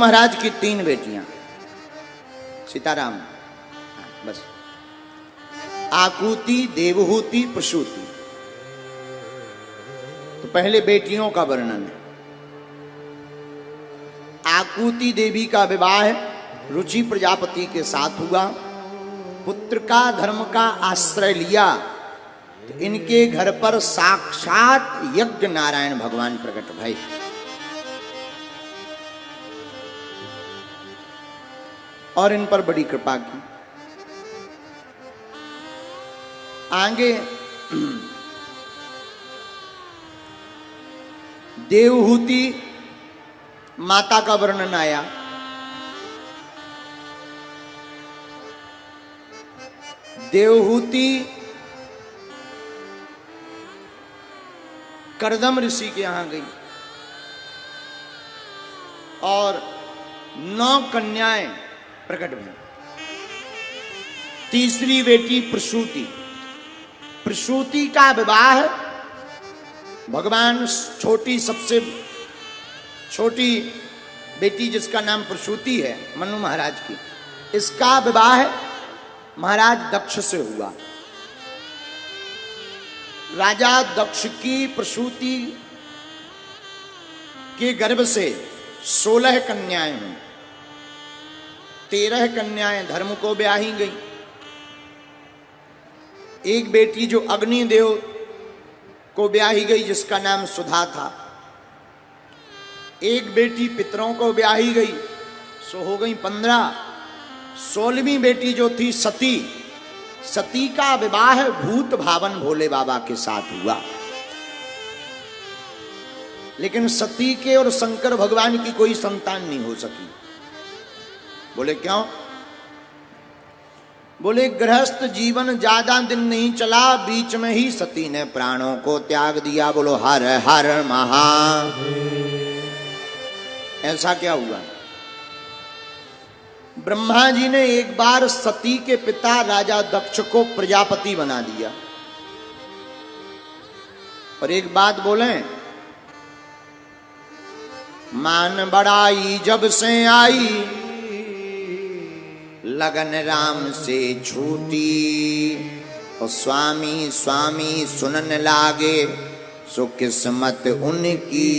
महाराज की 3 बेटियां, सीताराम, बस, आकुति, देवहूति, प्रसूति। तो पहले बेटियों का वर्णन है। आकुति देवी का विवाह रुचि प्रजापति के साथ हुआ। पुत्र का धर्म का आश्रय लिया तो इनके घर पर साक्षात यज्ञ नारायण भगवान प्रकट भय। और इन पर बड़ी कृपा की। आगे देवहूति माता का वर्णन आया। देवहूति करदम ऋषि के यहां गई और 9 कन्याएं प्रकट हुई। तीसरी बेटी प्रसूति। प्रसूति का विवाह भगवान छोटी, सबसे छोटी बेटी जिसका नाम प्रसूति है, मनु महाराज की, इसका विवाह महाराज दक्ष से हुआ। राजा दक्ष की प्रसूति के गर्भ से 16 कन्याएं हुई। 13 कन्याएं धर्म को ब्याही गई। एक बेटी जो अग्निदेव को ब्याही गई जिसका नाम सुधा था। एक बेटी पितरों को ब्याही गई, सो हो गई 15। 16वीं बेटी जो थी सती, सती का विवाह भूत भावन भोले बाबा के साथ हुआ। लेकिन सती के और शंकर भगवान की कोई संतान नहीं हो सकी। बोले क्यों? बोले गृहस्थ जीवन ज्यादा दिन नहीं चला, बीच में ही सती ने प्राणों को त्याग दिया। बोलो हर हर महादेव। ऐसा क्या हुआ? ब्रह्मा जी ने एक बार सती के पिता राजा दक्ष को प्रजापति बना दिया। और एक बात बोले, मान बड़ाई जब से आई, लगन राम से छूटी। और स्वामी स्वामी सुनन लागे, सो किस्मत उनकी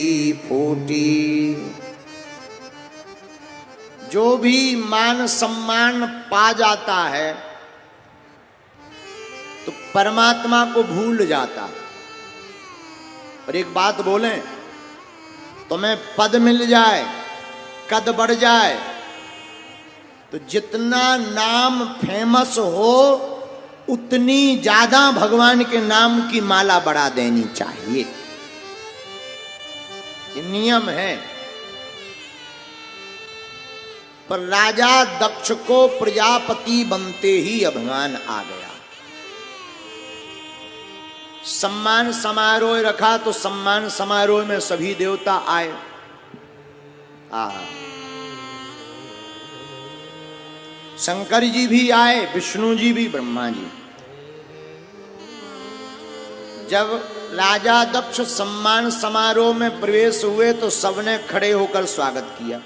फूटी। जो भी मान सम्मान पा जाता है तो परमात्मा को भूल जाता है। और एक बात बोलें, तुम्हें पद मिल जाए, कद बढ़ जाए, तो जितना नाम फेमस हो उतनी ज्यादा भगवान के नाम की माला बढ़ा देनी चाहिए। ये नियम है। पर राजा दक्ष को प्रजापति बनते ही अभिमान आ गया। सम्मान समारोह रखा तो सम्मान समारोह में सभी देवता आए। शंकर जी भी आए, विष्णु जी भी, ब्रह्मा जी। जब राजा दक्ष सम्मान समारोह में प्रवेश हुए तो सबने खड़े होकर स्वागत किया।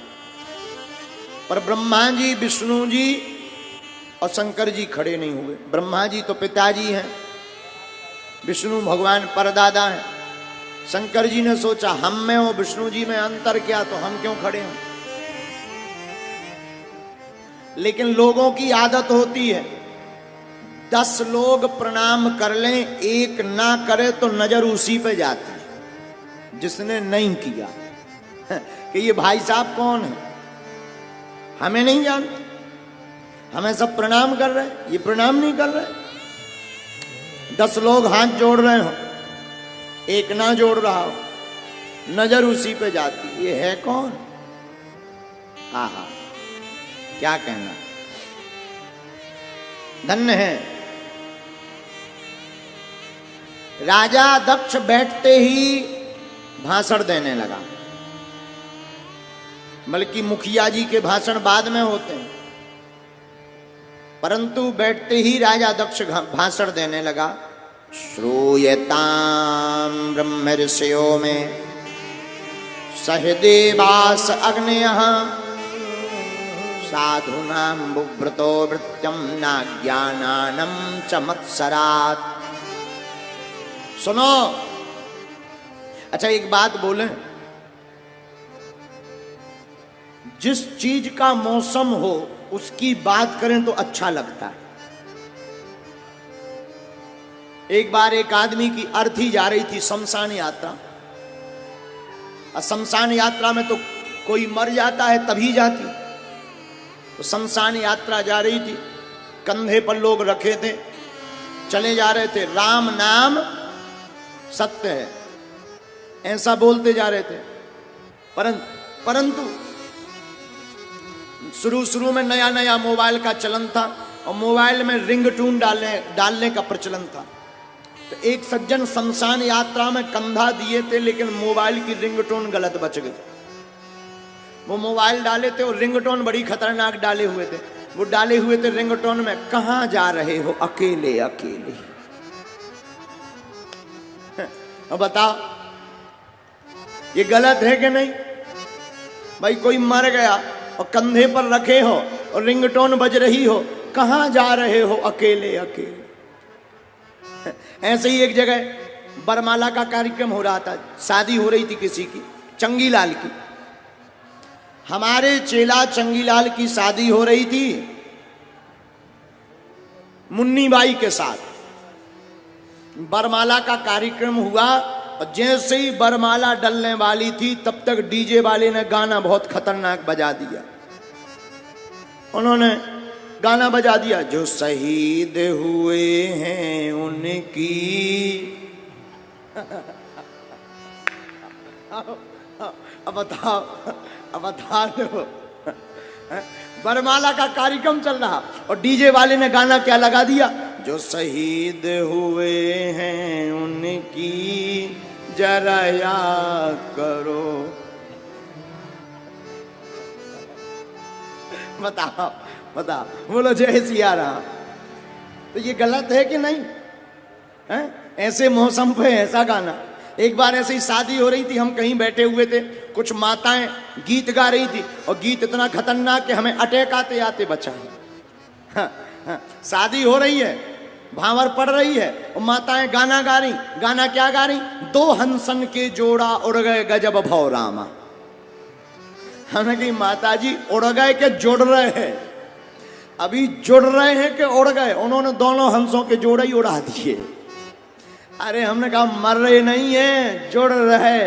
पर ब्रह्मा जी, विष्णु जी और शंकर जी खड़े नहीं हुए। ब्रह्मा जी तो पिताजी हैं, विष्णु भगवान परदादा हैं। शंकर जी ने सोचा हम में और विष्णु जी में अंतर क्या, तो हम क्यों खड़े हैं। लेकिन लोगों की आदत होती है, 10 लोग प्रणाम कर लें, एक ना करे तो नजर उसी पे जाती है जिसने नहीं किया कि ये भाई साहब कौन है, हमें नहीं जानते। हमें सब प्रणाम कर रहे, ये प्रणाम नहीं कर रहे। 10 लोग हाथ जोड़ रहे हो, एक ना जोड़ रहा हो, नजर उसी पे जाती। ये है कौन? आहा, क्या कहना। धन्य है। राजा दक्ष बैठते ही भाषण देने लगा। बल्कि मुखिया जी के भाषण बाद में होते हैं, परंतु बैठते ही राजा दक्ष भाषण देने लगा। श्रूयताम ब्रह्म ऋषयो में सहदेवास अग्नयः साधूनां बुभ्रतो वृत्यं नाज्ञानानं च मत्सरात्। सुनो, अच्छा एक बात बोलें, जिस चीज का मौसम हो उसकी बात करें तो अच्छा लगता है। एक बार एक आदमी की अर्थी जा रही थी शमशान यात्रा, और शमशान यात्रा में तो कोई मर जाता है तभी जाती। तो शमशान यात्रा जा रही थी, कंधे पर लोग रखे थे, चले जा रहे थे, राम नाम सत्य है ऐसा बोलते जा रहे थे। परंतु शुरू में नया नया मोबाइल का चलन था और मोबाइल में रिंगटोन डालने का प्रचलन था। तो एक सज्जन शमशान यात्रा में कंधा दिए थे, लेकिन मोबाइल की रिंगटोन गलत बच गई। वो मोबाइल डाले थे और रिंगटोन बड़ी खतरनाक डाले हुए थे। वो डाले हुए थे रिंगटोन में, कहां जा रहे हो अकेले अकेले। अब बताओ ये गलत है कि नहीं? भाई कोई मर गया और कंधे पर रखे हो और रिंगटोन बज रही हो, कहां जा रहे हो अकेले अकेले। ऐसे ही एक जगह बरमाला का कार्यक्रम हो रहा था, शादी हो रही थी किसी की, चंगीलाल की। हमारे चेला चंगीलाल की शादी हो रही थी मुन्नी बाई के साथ। बरमाला का कार्यक्रम हुआ और जैसे ही बरमाला डलने वाली थी तब तक डीजे वाले ने गाना बहुत खतरनाक बजा दिया। उन्होंने गाना बजा दिया, जो शहीद हुए हैं उनकी अब बता दो। बरमाला का कार्यक्रम चल रहा और डीजे वाले ने गाना क्या लगा दिया, जो शहीद हुए हैं उनकी जरा याद करो। बताओ बताओ, बोलो जय सिया राम। तो ये गलत है कि नहीं है? ऐसे मौसम पे ऐसा गाना। एक बार ऐसे ही शादी हो रही थी, हम कहीं बैठे हुए थे, कुछ माताएं गीत गा रही थी और गीत इतना खतरनाक कि हमें अटैक आते आते बचा। शादी हो रही है, भांवर पड़ रही है और माताएं गाना गा रही। गाना क्या गा रही? दो हंसन के जोड़ा उड़ गए गजब भौ रामा। हमने कही माता जी उड़ गए के जुड़ रहे हैं? अभी जुड़ रहे हैं कि उड़ गए? उन्होंने दोनों हंसों के जोड़े ही उड़ा दिए। अरे हमने कहा मर रहे नहीं है, जुड़ रहे,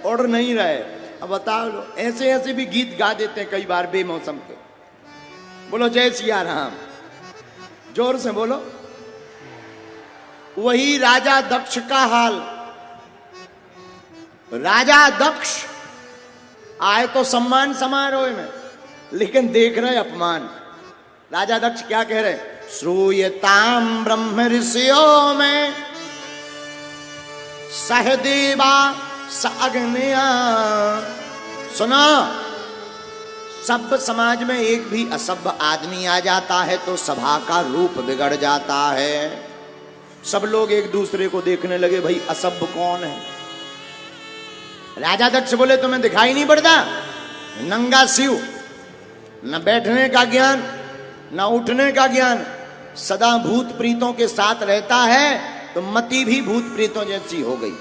उड़ नहीं रहे। अब बताओ लो, ऐसे ऐसे भी गीत गा देते हैं कई बार बेमौसम के। बोलो जय सिया राम, जोर से बोलो। वही राजा दक्ष का हाल। राजा दक्ष आए तो सम्मान समारोह में, लेकिन देख रहे अपमान। राजा दक्ष क्या कह रहे? श्रूयताम ब्रह्म ऋषियों में सहदेवा साग्निया। सुना, सभ्य समाज में एक भी असभ्य आदमी आ जाता है तो सभा का रूप बिगड़ जाता है। सब लोग एक दूसरे को देखने लगे, भाई असभ्य कौन है? राजा दक्ष बोले तुम्हें दिखाई नहीं पड़ता? नंगा शिव, न बैठने का ज्ञान न उठने का ज्ञान, सदा भूत प्रीतों के साथ रहता है तो मति भी भूत प्रीतों जैसी हो गई।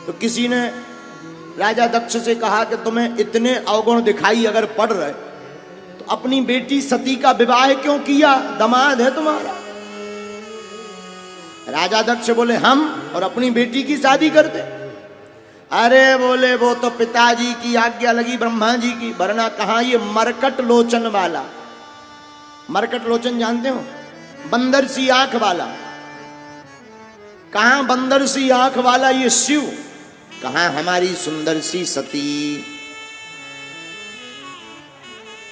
तो किसी ने राजा दक्ष से कहा कि तुम्हें इतने अवगुण दिखाई अगर पड़ रहे तो अपनी बेटी सती का विवाह क्यों किया? दामाद है तुम्हारा। राजा दक्ष बोले हम और अपनी बेटी की शादी करते? अरे बोले वो तो पिताजी की आज्ञा लगी, ब्रह्मा जी की, वरना कहां ये मरकट लोचन वाला। मरकट लोचन जानते हो? बंदर सी आंख वाला। कहां बंदर सी आंख वाला ये शिव, कहां हमारी सुंदर सी सती।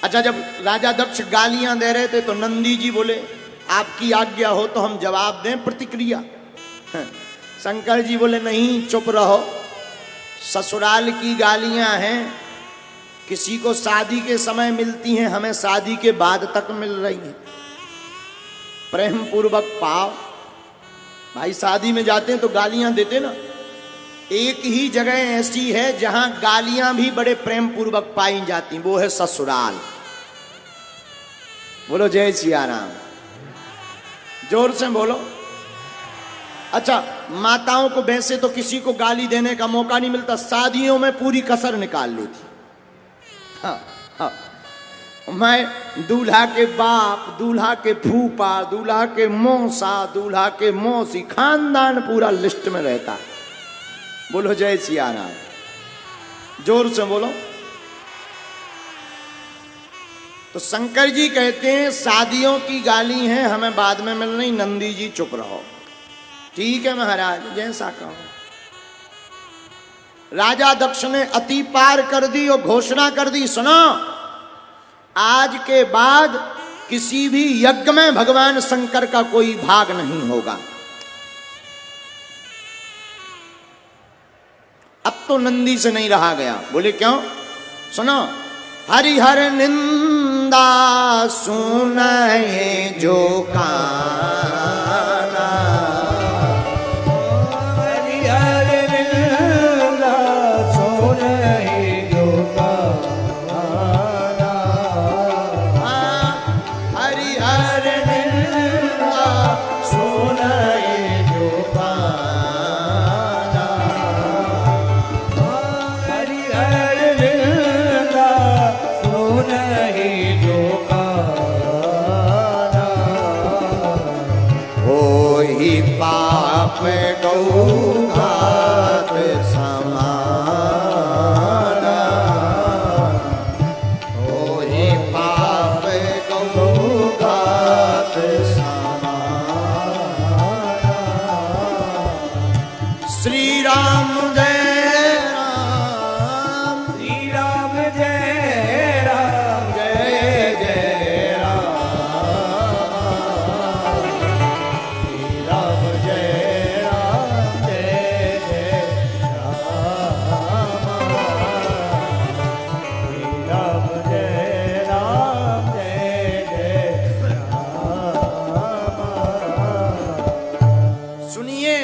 अच्छा, जब राजा दक्ष गालियां दे रहे थे तो नंदी जी बोले आपकी आज्ञा हो तो हम जवाब दें, प्रतिक्रिया। शंकर जी बोले नहीं, चुप रहो, ससुराल की गालियां हैं, किसी को शादी के समय मिलती हैं, हमें शादी के बाद तक मिल रही हैं। प्रेम पूर्वक पाओ। भाई शादी में जाते हैं तो गालियां देते ना, एक ही जगह ऐसी है जहां गालियां भी बड़े प्रेम पूर्वक पाई जाती, वो है ससुराल। बोलो जय सिया राम, जोर से बोलो। अच्छा, माताओं को वैसे तो किसी को गाली देने का मौका नहीं मिलता, शादियों में पूरी कसर निकाल लेती। हाँ, हाँ। मैं दूल्हा के बाप, दूल्हा के फूफा, दूल्हा के मौसा, दूल्हा के मौसी, खानदान पूरा लिस्ट में रहता है। बोलो जय सिया राम, जोर से बोलो। तो शंकर जी कहते हैं शादियों की गाली हैं, हमें बाद में मिल रही, नंदी जी चुप रहो। ठीक है महाराज, जैसा कहो। राजा दक्ष ने अति पार कर दी और घोषणा कर दी, सुनो, आज के बाद किसी भी यज्ञ में भगवान शंकर का कोई भाग नहीं होगा। अब तो नंदी से नहीं रहा गया। बोले क्यों? सुनो, हरिहर निंदा सुनाए जो काना, हरिहर निंदा सुनाए जो काना, हरिहर निंदा सुनाए जो काना, हरिहर निंदा सुनाए जो काना, होई पाप गौघात समाना, होई पाप गौघात समाना। श्री राम जय राम, श्री राम जय राम, जय जय राम, श्री राम जय राम, जय जय राम, श्री राम जय राम, जय जय राम। सुनिए,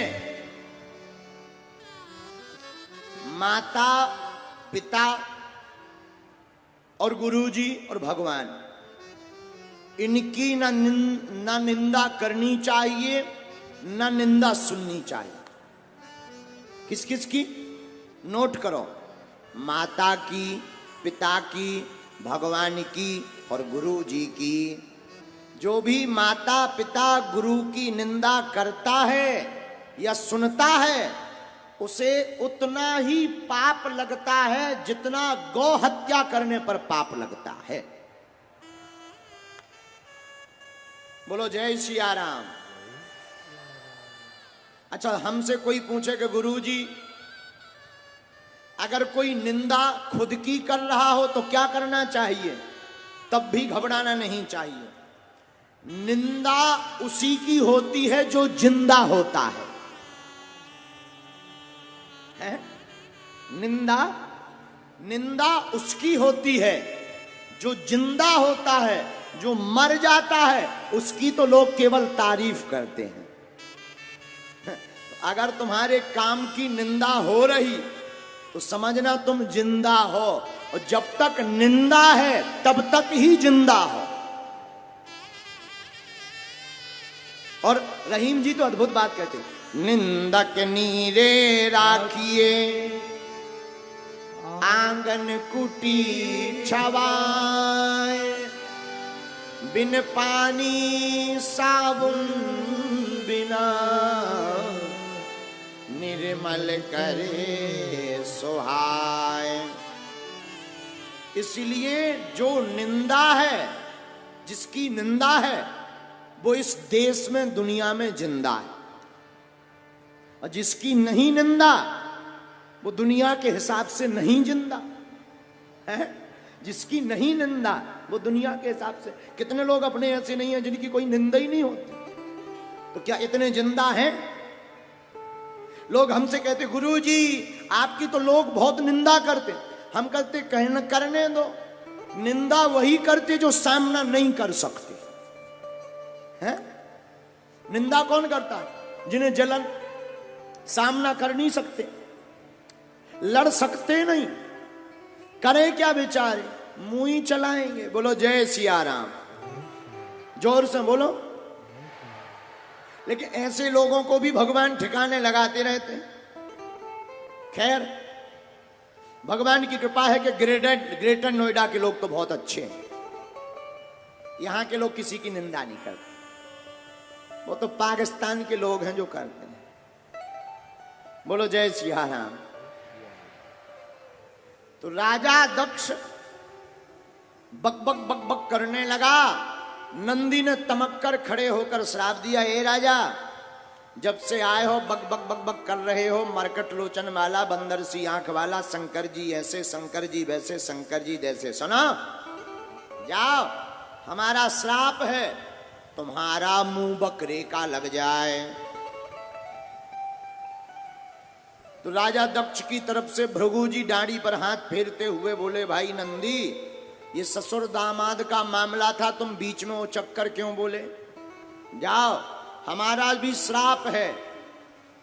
माता पिता और गुरुजी और भगवान, इनकी ना निंदा करनी चाहिए, ना निंदा सुननी चाहिए। किस किस की? नोट करो, माता की, पिता की, भगवान की और गुरु जी की। जो भी माता पिता गुरु की निंदा करता है या सुनता है, उसे उतना ही पाप लगता है जितना गौ हत्या करने पर पाप लगता है। बोलो जय सिया राम। अच्छा, हमसे कोई पूछे कि गुरुजी, अगर कोई निंदा खुद की कर रहा हो तो क्या करना चाहिए? तब भी घबराना नहीं चाहिए। निंदा उसी की होती है जो जिंदा होता है। निंदा उसकी होती है जो जिंदा होता है। जो मर जाता है उसकी तो लोग केवल तारीफ करते हैं। अगर तुम्हारे काम की निंदा हो रही तो समझना तुम जिंदा हो, और जब तक निंदा है तब तक ही जिंदा हो। और रहीम जी तो अद्भुत बात कहते हैं, निंदक नीरे राखिए आंगन कुटी छवाए, बिन पानी साबुन बिना निर्मल करे सुहाए। इसलिए जो निंदा है, जिसकी निंदा है, वो इस देश में दुनिया में जिंदा है, और जिसकी नहीं निंदा वो दुनिया के हिसाब से नहीं जिंदा है। जिसकी नहीं निंदा वो दुनिया के हिसाब से, कितने लोग अपने ऐसे नहीं हैं जिनकी कोई निंदा ही नहीं होती, तो क्या इतने जिंदा हैं? लोग हमसे कहते गुरुजी आपकी तो लोग बहुत निंदा करते। हम कहते करने दो, निंदा वही करते जो सामना नहीं कर सकते हैं। निंदा कौन करता है? जिन्हें जलन सामना कर नहीं सकते, लड़ सकते नहीं, करें क्या बेचारे, मुंह ही चलाएंगे। बोलो जय सिया राम, जोर से बोलो। लेकिन ऐसे लोगों को भी भगवान ठिकाने लगाते रहते हैं। खैर, भगवान की कृपा है कि ग्रेटर नोएडा के लोग तो बहुत अच्छे हैं। यहां के लोग किसी की निंदा नहीं करते, वो तो पाकिस्तान के लोग हैं जो करते हैं। बोलो जय सिया राम। तो राजा दक्ष बक बक बक बक करने लगा। नंदी ने तमक कर खड़े होकर श्राप दिया, ए राजा, जब से आए हो बक बक बक बक कर रहे हो, मरकट लोचन वाला, बंदर सी आंख वाला, शंकर जी ऐसे, शंकर जी वैसे, शंकर जी जैसे। सुनो, जाओ, हमारा श्राप है, तुम्हारा मुंह बकरे का लग जाए। तो राजा दक्ष की तरफ से भृगु जी डांडी पर हाथ फेरते हुए बोले, भाई नंदी, ये ससुर दामाद का मामला था, तुम बीच में वो चक्कर क्यों बोले? जाओ, हमारा भी श्राप है,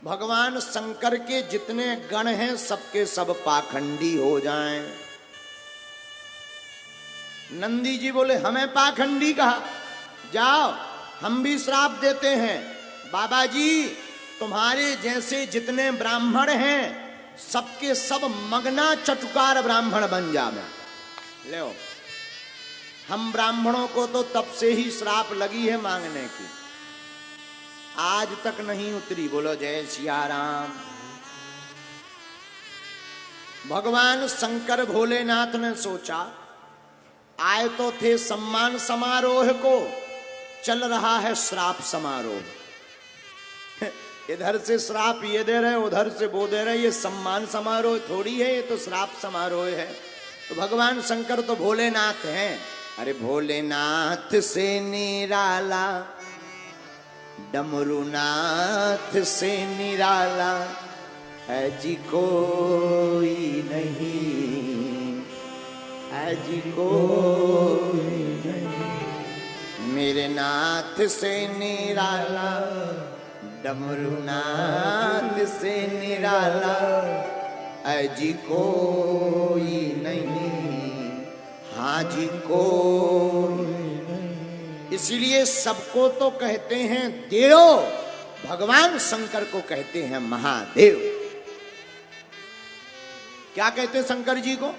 भगवान शंकर के जितने गण हैं सबके सब पाखंडी हो जाएं। नंदी जी बोले, हमें पाखंडी कहा? जाओ, हम भी श्राप देते हैं। बाबा जी, तुम्हारे जैसे जितने ब्राह्मण हैं सबके सब मगना चटुकार ब्राह्मण बन जावे। ले, हम ब्राह्मणों को तो तब से ही श्राप लगी है मांगने की, आज तक नहीं उतरी। बोलो जय सिया राम। भगवान शंकर भोलेनाथ ने सोचा, आए तो थे सम्मान समारोह को, चल रहा है श्राप समारोह। इधर से श्राप ये दे रहे, उधर से वो दे रहे, ये सम्मान समारोह थोड़ी है, ये तो श्राप समारोह है। तो भगवान शंकर तो भोलेनाथ हैं। अरे भोलेनाथ से निराला, डमरूनाथ से निराला है जी कोई नहीं, है जी कोई नहीं। मेरे नाथ से निराला, डमरूनाथ से निराला है जी कोई नहीं, हाँ जी कोई नहीं। इसलिए सबको तो कहते हैं देव, भगवान शंकर को कहते हैं महादेव। क्या कहते हैं शंकर जी को?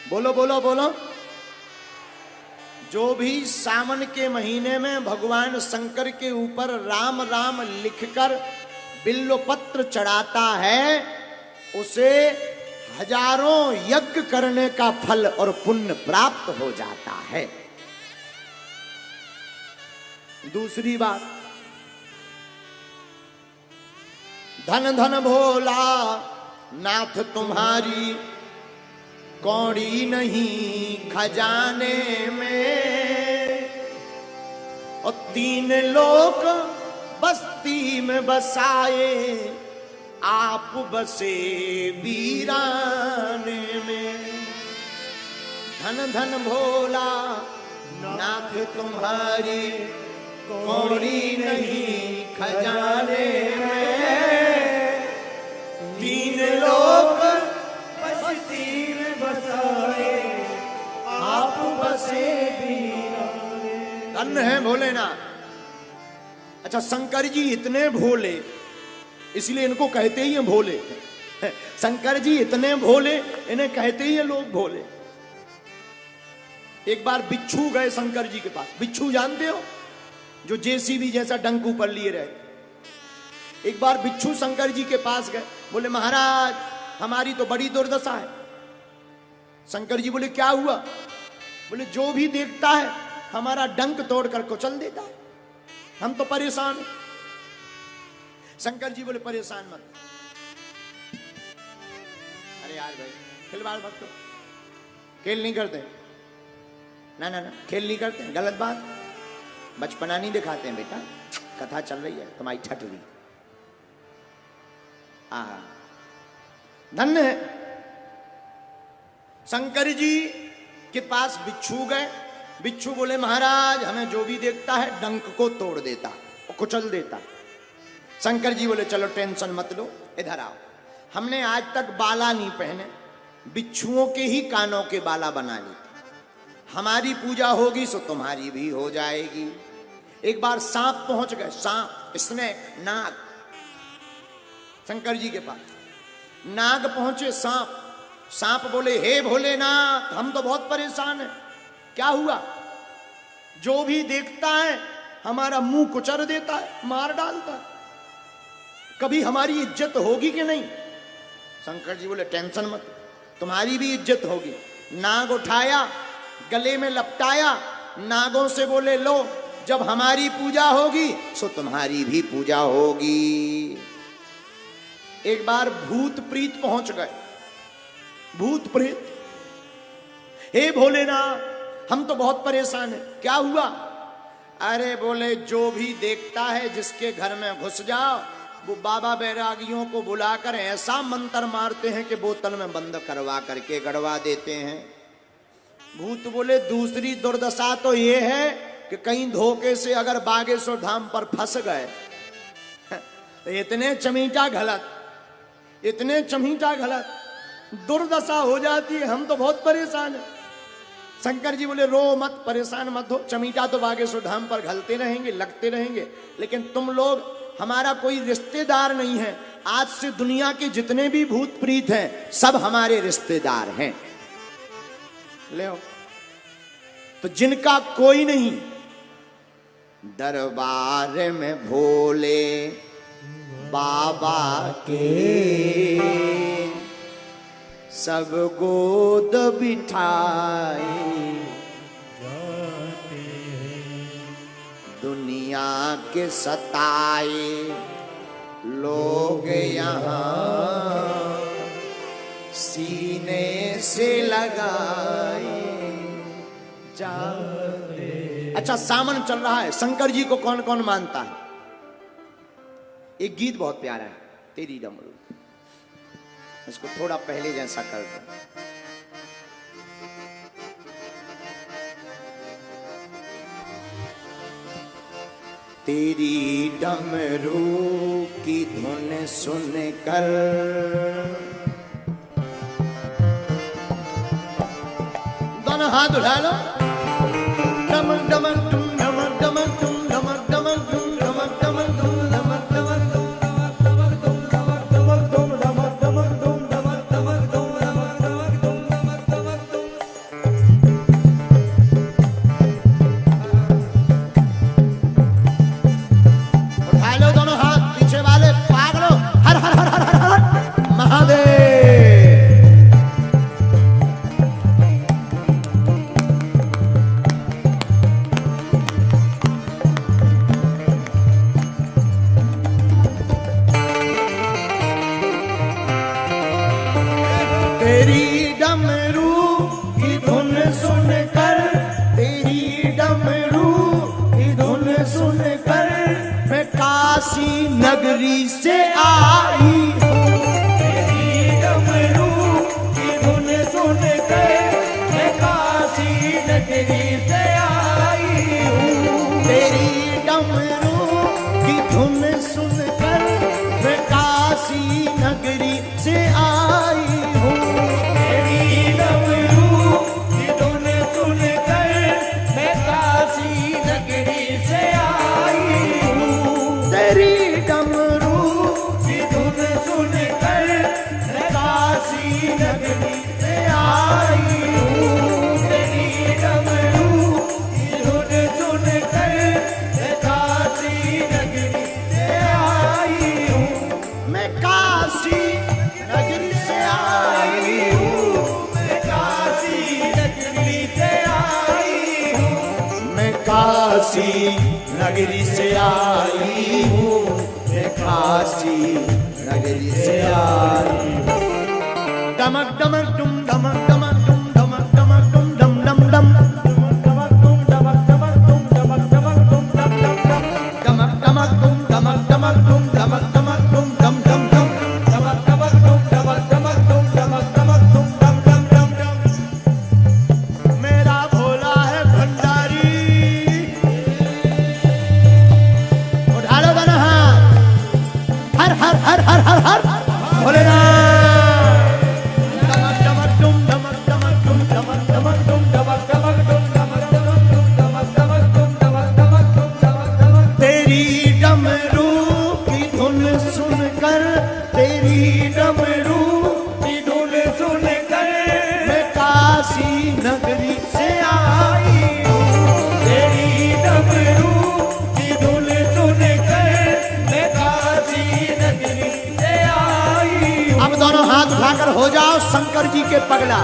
बोलो बोलो बोलो। जो भी सावन के महीने में भगवान शंकर के ऊपर राम राम लिखकर बिल्वपत्र चढ़ाता है, उसे हजारों यज्ञ करने का फल और पुण्य प्राप्त हो जाता है। दूसरी बात, धन धन भोला नाथ तुम्हारी कौड़ी नहीं खजाने में, और 3 लोक बस्ती में बसाए, आप बसे वीराने में। धन धन भोला नाथ तुम्हारी कौड़ी नहीं खजाने में, 3 लोक बस्ती में बसाए, आप बसे वीराने। धन्य है भोलेनाथ। अच्छा, शंकर जी इतने भोले, इसलिए इनको कहते ही हैं भोले। शंकर जी इतने भोले, इन्हें कहते ही हैं लोग भोले। एक बार बिच्छू गए शंकर जी के पास। बिच्छू जानते हो, जो जेसीबी जैसा डंक ऊपर लिए रहे। एक बार बिच्छू शंकर जी के पास गए, बोले महाराज हमारी तो बड़ी दुर्दशा है। शंकर जी बोले क्या हुआ? बोले जो भी देखता है हमारा डंक तोड़कर कुचल देता है, हम तो परेशान हैं। शंकर जी बोले परेशान मत। अरे यार भाई, खिलवाड़ मत करो, खेल नहीं करते ना ना ना, खेल नहीं करते, गलत बात। बचपना नहीं दिखाते हैं बेटा, कथा चल रही है तुम्हारी ठटरी। धन्य है। शंकर जी के पास बिच्छू गए। बिच्छू बोले महाराज हमें जो भी देखता है डंक को तोड़ देता और कुचल देता। शंकर जी बोले चलो टेंशन मत लो, इधर आओ, हमने आज तक बाला नहीं पहने, बिच्छुओं के ही कानों के बाला बना लिए। हमारी पूजा होगी सो तुम्हारी भी हो जाएगी। एक बार सांप पहुंच गए, सांप, स्नेक, नाग, शंकर जी के पास। नाग पहुंचे, सांप। सांप बोले, हे भोलेनाथ, हम तो बहुत परेशान हैं। क्या हुआ? जो भी देखता है हमारा मुंह कुचल देता है, मार डालता है। कभी हमारी इज्जत होगी कि नहीं? शंकर जी बोले, टेंशन मत, तुम्हारी भी इज्जत होगी। नाग उठाया, गले में लपटाया, नागों से बोले, लो, जब हमारी पूजा होगी सो तुम्हारी भी पूजा होगी। एक बार भूत प्रीत पहुंच गए। भूत प्रेत, हे भोलेनाथ, हम तो बहुत परेशान हैं। क्या हुआ? अरे बोले, जो भी देखता है जिसके घर में घुस जाओ, वो बाबा बैरागियों को बुलाकर ऐसा मंत्र मारते हैं कि बोतल में बंद करवा करके गड़वा देते हैं। भूत बोले, दूसरी दुर्दशा तो ये है कि कहीं धोखे से अगर बागेश्वर धाम पर फंस गए, इतने चमीटा गलत, इतने चमीटा गलत, दुर्दशा हो जाती है। हम तो बहुत परेशान हैं। शंकर जी बोले, रो मत, परेशान मत हो, चमीटा तो बागेश्वर धाम पर घलते रहेंगे, लगते रहेंगे, लेकिन तुम लोग हमारा कोई रिश्तेदार नहीं है। आज से दुनिया के जितने भी भूत प्रीत हैं सब हमारे रिश्तेदार हैं। ले आओ। तो जिनका कोई नहीं, दरबार में भोले बाबा के सब गोद बिठाए, दुनिया के सताए लोग यहाँ सीने से लगाए जाते। अच्छा, सावन चल रहा है, शंकर जी को कौन कौन मानता है? एक गीत बहुत प्यारा है, तेरी डमरू, इसको थोड़ा पहले जैसा कर दो। तेरी डमरू की धुन सुनकर दोनों हाथ उठा लो। डमक डमक डुम डमक डमक डुम डमक डमक डुम डमक डमक डुम डमक डमक डुम डमक डमक डमक डमक डुम डमक डमक डुम डमक डमक डुम डमक डमक डुम डमक डमक डुम। उठा लो दोनों हाथ, पीछे वाले पागलो, हर हर हर हर हर हर महादेव। तेरी डमरू की धुन सुनकर, तेरी डमरू की धुन सुनकर मैं काशी नगरी से आई हूँ। तेरी डमरू की धुन सुनकर मैं काशी नगरी से आई हूँ। तेरी डमरू की धुन सुनकर मैं काशी नगरी से आई हूँ। तेरी डमरू की धुन सुनकर मैं काशी नगरी से आई हूँ। तेरी डमरू की धुन सुनकर मैं काशी नगरी से आई हूँ। तेरी डमरू की धुन सुनकर मैं काशी नगरी से आई हूँ। मैं काशी नगरी से आई हूँ। मैं काशी नगरी से आई हूँ। मैं काशी नगरी से आई हूँ। मैं काशी नगरी से आई हूँ। डमक डमक डुम डमक डमक डुम डमक डमक डुम डम डम डम डमक डमक डुम डमक डमक डुम डमक डमक डुम डम डम डम डमक डमक डुम डमक डमक डुम डमक डमक डुम डम डम डम डमक डमक डुम डमक डमक डुम डमक डमक डुम डम डम डम डम। मेरा भोला है भंडारी। उठा लो दोनों हाथ, हर हर हर हर हर हर भोलेनाथ। तेरी डमरू की धुन सुन कर मैं काशी नगरी से आई हूँ। तेरी डमरू की धुन सुन कर मैं काशी नगरी से आई हूँ। अब दोनों हाथ उठाकर हो जाओ शंकर जी के पगला।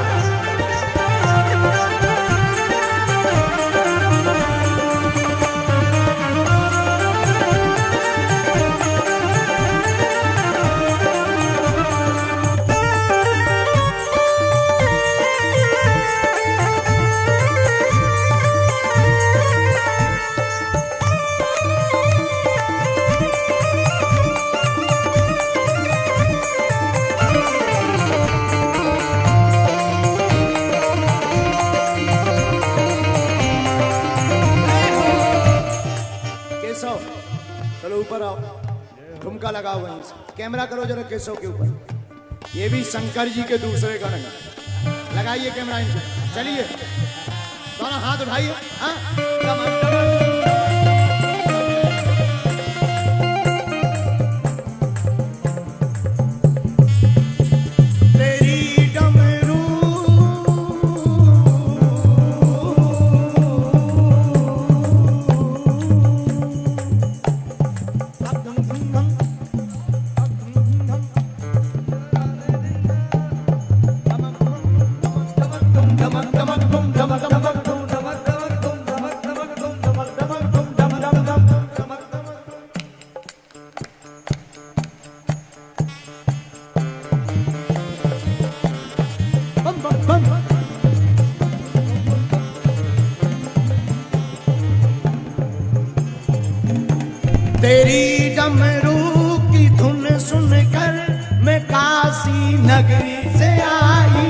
चलो ऊपर आओ, ठुमका लगाओ वहीं से, कैमरा करो जरा केशव के ऊपर। ये भी शंकर जी के दूसरे गण हैं। लगाइए कैमरा इनको, चलिए दोनों हाथ उठाइए। हाँ तेरी डमरू की धुन सुनकर मैं काशी नगरी से आई।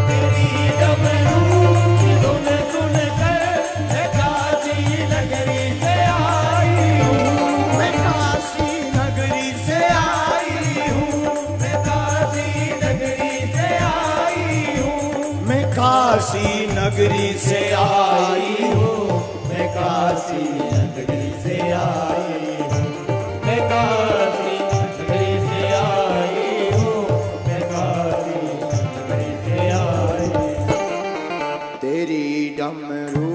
तेरी डमरू की धुन सुनकर मैं काशी नगरी से आई हूँ। मैं काशी नगरी से आई हूँ। मैं काशी नगरी से आई हूँ। मैं काशी नगरी से आई हूँ। मैं काशी नगरी से आई हूँ। मैं काशी नगरी से आई हूँ। मैं काशी नगरी से आई हूँ। तेरी डमरू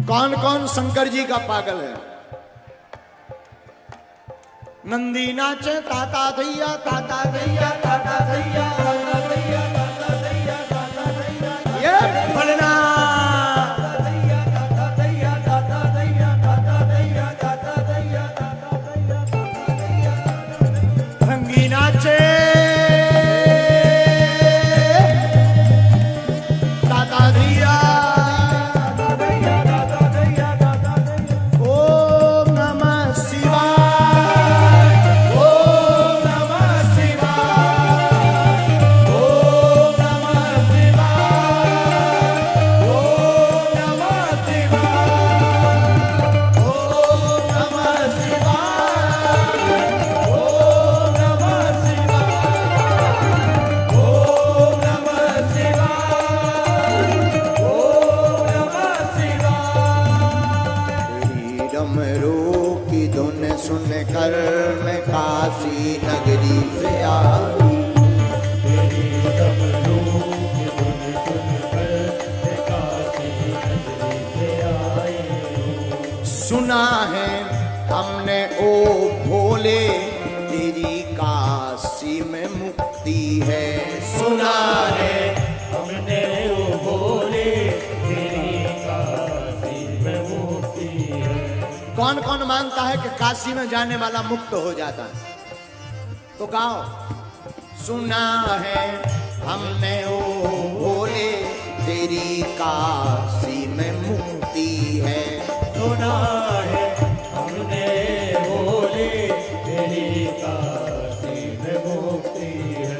कौन कौन शंकर जी का पागल है? नंदी नाचे ताता दैया ताता दैया ताता दैया ताता दैया ताता दैया ताता दैया। ये पढ़ना रंगी नाचे ताता दैया। ओम नमः शिवाय, ओम नमः शिवाय, ओम नमः शिवाय, ओम नमः शिवाय, ओम नमः शिवाय, ओम नमः शिवाय, ओम नमः शिवाय, ओम नमः शिवाय। तेरी डमरू की धुन सुनकर मैं काशी नगरी से आई। तेरी डमरू की धुन सुनकर मैं काशी नगरी से आई हूँ। सुना है हमने ओ भोले तेरी काशी में मुक्ति है। सुना है हमने ओ भोले तेरी काशी में मुक्ति है। कौन कौन मानता है कि काशी में जाने वाला मुक्त हो जाता है? तो गाओ। सुना है हमने ओ भोले तेरी काशी में मुक्ति है। सुना है हमने भोले तेरी काशी में मुक्ति है।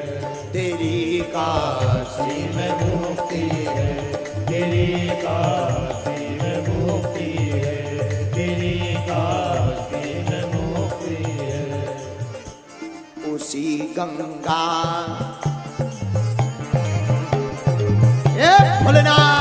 तेरी काशी में मुक्ति है। तेरी काशी में मुक्ति है। तेरी काशी में मुक्ति है। उसी गंगा भोलेनाथ